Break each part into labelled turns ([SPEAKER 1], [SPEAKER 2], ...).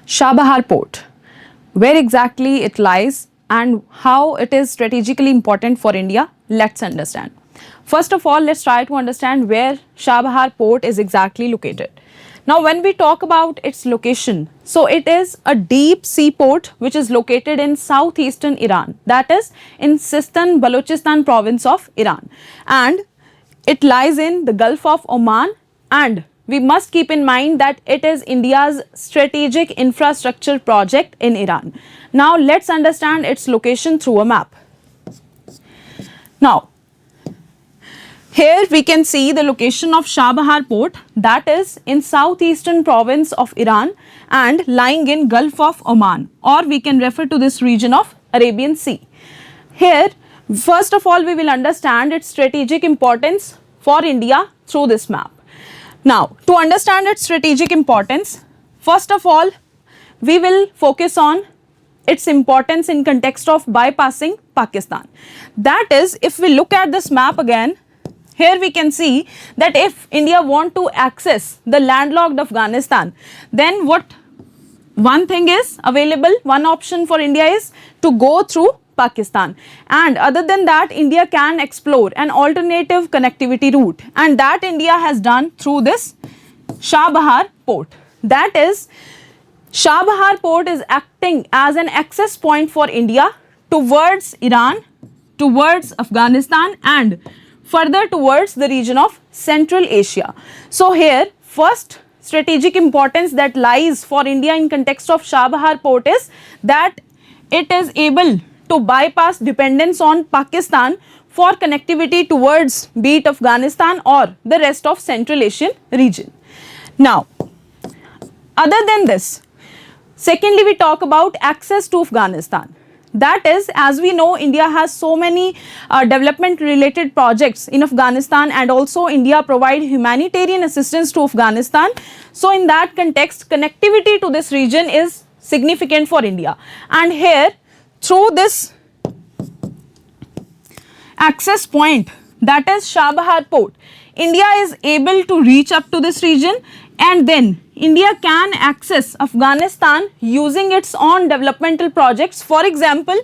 [SPEAKER 1] Chabahar Port, where exactly it lies and how it is strategically important for India, let's understand. First of all, let's try to understand where Chabahar Port is exactly located. Now, when we talk about its location, so it is a deep sea port which is located in southeastern Iran, that is in Sistan Balochistan province of Iran, and it lies in the Gulf of Oman, and we must keep in mind that it is India's strategic infrastructure project in Iran. Now let's understand its location through a map. Now here we can see the location of Chabahar port, that is in southeastern province of Iran and lying in Gulf of Oman, or we can refer to this region of Arabian Sea. Here, first of all, we will understand its strategic importance for India through this map. Now, to understand its strategic importance, first of all, we will focus on its importance in context of bypassing Pakistan. That is, if we look at this map again, here we can see that if India want to access the landlocked Afghanistan, then what one thing is available, one option for India is to go through Pakistan, and other than that India can explore an alternative connectivity route, and that India has done through this Chabahar port. That is, Chabahar port is acting as an access point for India towards Iran, towards Afghanistan, and further towards the region of Central Asia. So here, first strategic importance that lies for India in context of Chabahar port is that it is able to bypass dependence on Pakistan for connectivity towards be it Afghanistan or the rest of Central Asian region. Now, other than this, secondly we talk about access to Afghanistan. That is, as we know, India has so many development related projects in Afghanistan, and also India provide humanitarian assistance to Afghanistan. So in that context, connectivity to this region is significant for India, and here through this access point, that is Chabahar port, India is able to reach up to this region, and then India can access Afghanistan using its own developmental projects. For example,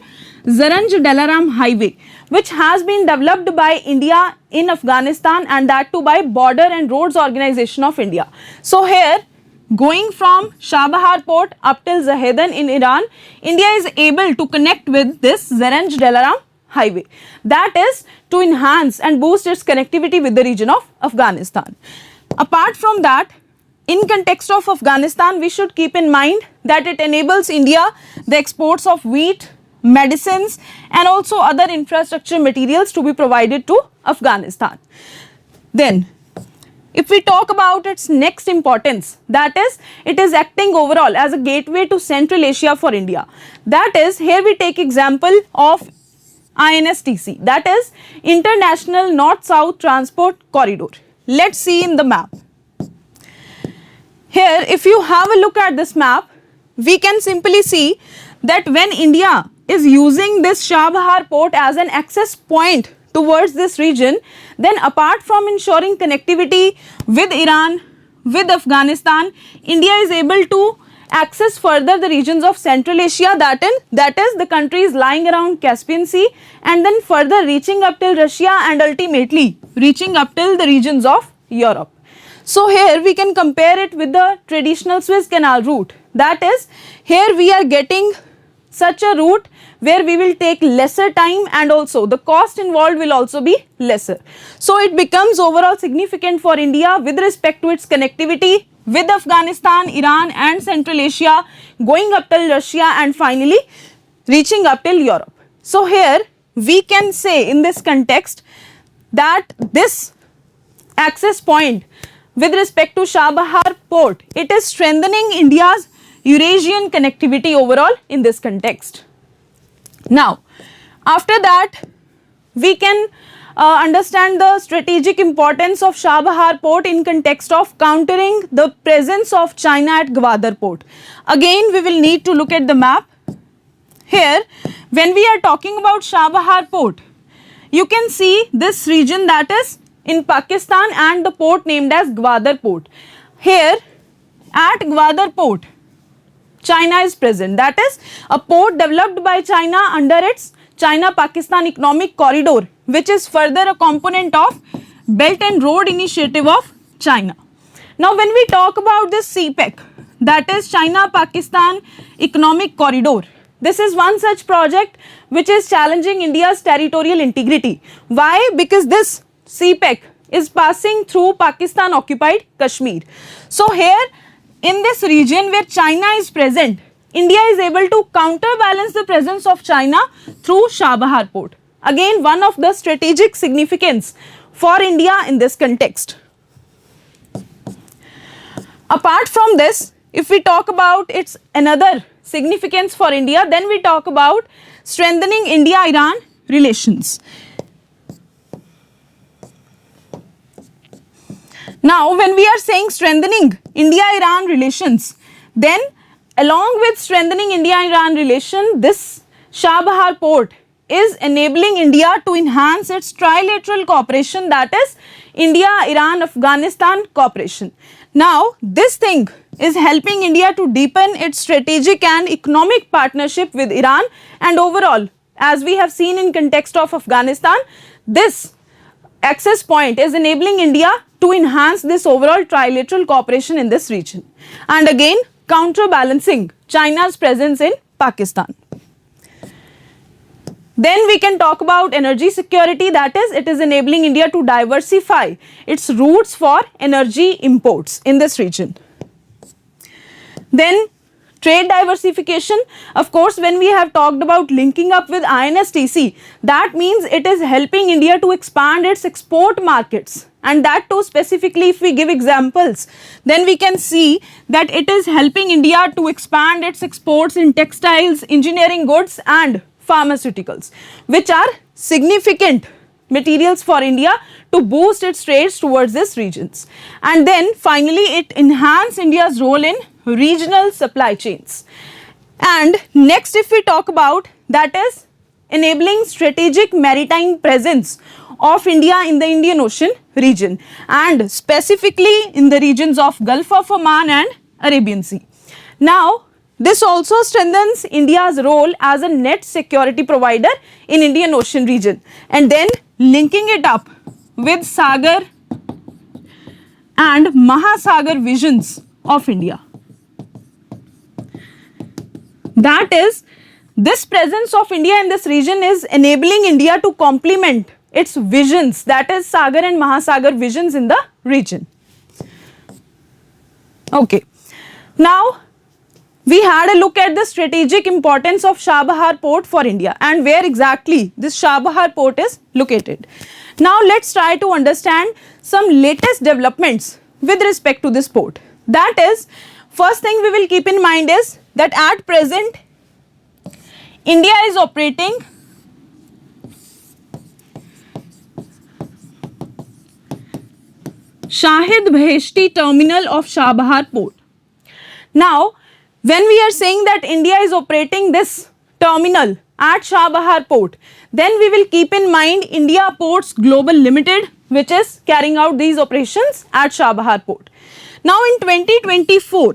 [SPEAKER 1] Zaranj-Dalaram highway, which has been developed by India in Afghanistan, and that too by Border and Roads Organization of India. So here, going from Chabahar port up till Zahedan in Iran, India is able to connect with this Zaranj-Dalaram highway. That is to enhance and boost its connectivity with the region of Afghanistan. Apart from that, in context of Afghanistan, we should keep in mind that it enables India the exports of wheat, medicines, and also other infrastructure materials to be provided to Afghanistan. Then, if we talk about its next importance, that is, it is acting overall as a gateway to Central Asia for India. That is, here we take example of INSTC, that is International North-South Transport Corridor. Let's see in the map. Here, if you have a look at this map, we can simply see that when India is using this Chabahar port as an access point towards this region, then apart from ensuring connectivity with Iran, with Afghanistan, India is able to access further the regions of Central Asia, that is the countries lying around Caspian Sea, and then further reaching up till Russia, and ultimately reaching up till the regions of Europe. So here we can compare it with the traditional Suez Canal route. That is, here we are getting such a route where we will take lesser time, and also the cost involved will also be lesser. So it becomes overall significant for India with respect to its connectivity with Afghanistan, Iran and Central Asia, going up till Russia and finally reaching up till Europe. So here we can say in this context that this access point with respect to Chabahar port, it is strengthening India's Eurasian connectivity overall in this context. Now, after that, we can understand the strategic importance of Chabahar port in context of countering the presence of China at Gwadar port. Again, we will need to look at the map. Here, when we are talking about Chabahar port, you can see this region, that is in Pakistan, and the port named as Gwadar port. Here at Gwadar port, China is present. That is a port developed by China under its China-Pakistan Economic Corridor, which is further a component of Belt and Road Initiative of China. Now, when we talk about this CPEC, that is China-Pakistan Economic Corridor, this is one such project which is challenging India's territorial integrity. Why? Because this CPEC is passing through Pakistan-occupied Kashmir. So, here in this region where China is present, India is able to counterbalance the presence of China through Chabahar port. Again, one of the strategic significance for India in this context. Apart from this, if we talk about its another significance for India, then we talk about strengthening India-Iran relations. Now, when we are saying strengthening India-Iran relations, then along with strengthening India-Iran relation, this Chabahar port is enabling India to enhance its trilateral cooperation, that is India-Iran-Afghanistan cooperation. Now, this thing is helping India to deepen its strategic and economic partnership with Iran, and overall, as we have seen in context of Afghanistan, this access point is enabling India to enhance this overall trilateral cooperation in this region, and again counterbalancing China's presence in Pakistan. Then we can talk about energy security, that is, it is enabling India to diversify its routes for energy imports in this region. Then trade diversification, of course, when we have talked about linking up with INSTC, that means it is helping India to expand its export markets, and that too specifically if we give examples, then we can see that it is helping India to expand its exports in textiles, engineering goods and pharmaceuticals, which are significant materials for India to boost its trades towards these regions. And then finally, it enhances India's role in regional supply chains. And next, if we talk about, that is enabling strategic maritime presence of India in the Indian Ocean region, and specifically in the regions of Gulf of Oman and Arabian Sea. Now, this also strengthens India's role as a net security provider in Indian Ocean region, and then linking it up with Sagar and Mahasagar visions of India. That is, this presence of India in this region is enabling India to complement its visions, that is Sagar and Mahasagar visions in the region. Okay. Now, we had a look at the strategic importance of Chabahar port for India and where exactly this Chabahar port is located. Now, let's try to understand some latest developments with respect to this port. That is, first thing we will keep in mind is that at present, India is operating Shahid Beheshti terminal of Chabahar port. Now, when we are saying that India is operating this terminal at Chabahar port, then we will keep in mind India Ports Global Limited, which is carrying out these operations at Chabahar port. Now, in 2024,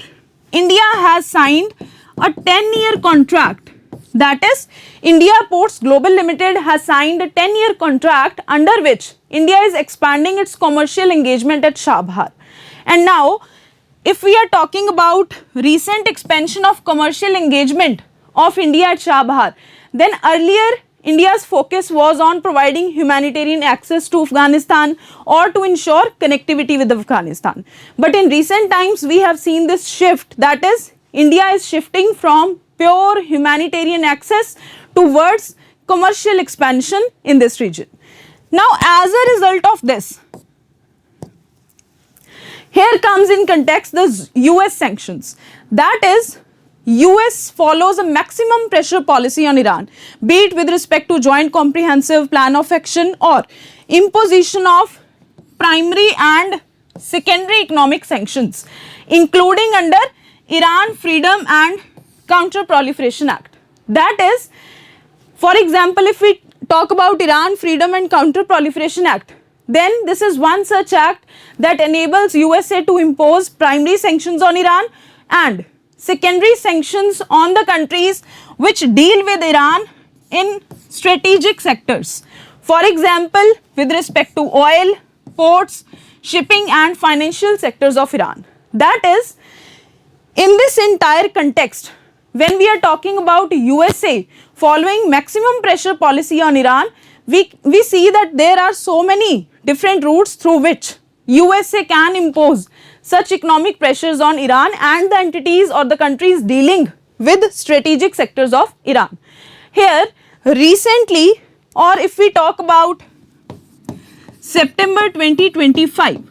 [SPEAKER 1] India has signed a 10-year contract, that is India Ports Global Limited has signed a 10-year contract under which India is expanding its commercial engagement at Chabahar. And now, if we are talking about recent expansion of commercial engagement of India at Chabahar, then earlier India's focus was on providing humanitarian access to Afghanistan or to ensure connectivity with Afghanistan. But in recent times, we have seen this shift, that is, India is shifting from pure humanitarian access towards commercial expansion in this region. Now, as a result of this, here comes in context the US sanctions. That is, US follows a maximum pressure policy on Iran, be it with respect to joint comprehensive plan of action or imposition of primary and secondary economic sanctions, including under Iran Freedom and Counter-Proliferation Act. That is, for example, if we talk about Iran Freedom and Counter-Proliferation Act, then this is one such act that enables USA to impose primary sanctions on Iran and secondary sanctions on the countries which deal with Iran in strategic sectors. For example, with respect to oil, ports, shipping and financial sectors of Iran. That is, in this entire context, when we are talking about USA following maximum pressure policy on Iran, we see that there are so many different routes through which USA can impose such economic pressures on Iran and the entities or the countries dealing with strategic sectors of Iran. Here, recently, or if we talk about September 2025,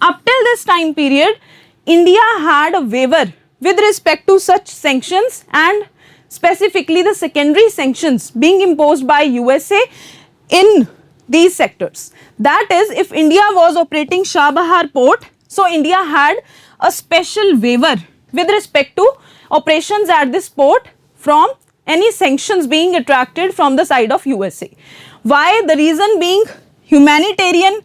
[SPEAKER 1] up till this time period, India had a waiver with respect to such sanctions and specifically the secondary sanctions being imposed by USA in these sectors. That is, if India was operating Chabahar port, so India had a special waiver with respect to operations at this port from any sanctions being attracted from the side of USA. Why? The reason being humanitarian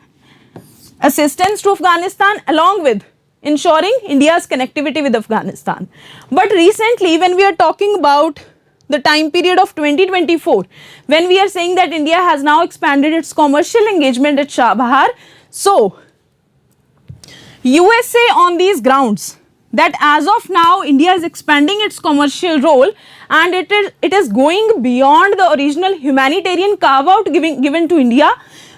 [SPEAKER 1] assistance to Afghanistan along with ensuring India's connectivity with Afghanistan. But recently, when we are talking about the time period of 2024, when we are saying that India has now expanded its commercial engagement at Chabahar, so USA on these grounds that as of now India is expanding its commercial role and it is going beyond the original humanitarian carve out given to India,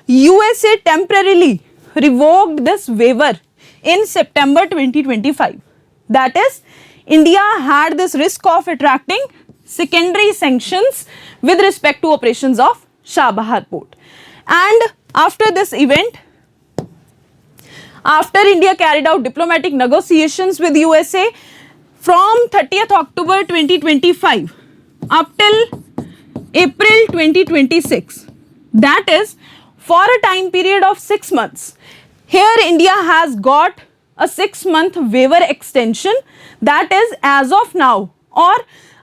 [SPEAKER 1] USA temporarily revoked this waiver in September 2025. That is, India had this risk of attracting secondary sanctions with respect to operations of Chabahar port. And after this event, after India carried out diplomatic negotiations with USA from 30th October 2025 up till April 2026, that is for a time period of 6 months, here India has got a 6-month waiver extension, that is as of now or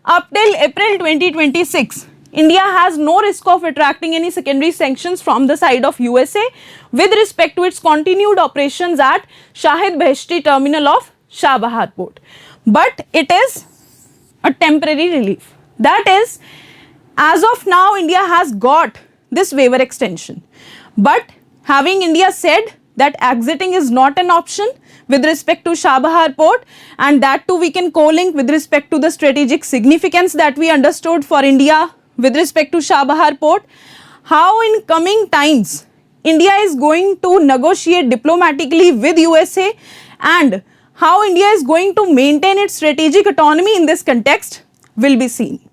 [SPEAKER 1] up till April 2026. India has no risk of attracting any secondary sanctions from the side of USA with respect to its continued operations at Shahid Beheshti terminal of Chabahar port. But it is a temporary relief. That is, as of now India has got this waiver extension. But having India said that exiting is not an option with respect to Chabahar port, and that too we can co-link with respect to the strategic significance that we understood for India with respect to Chabahar port, how in coming times India is going to negotiate diplomatically with USA and how India is going to maintain its strategic autonomy in this context will be seen.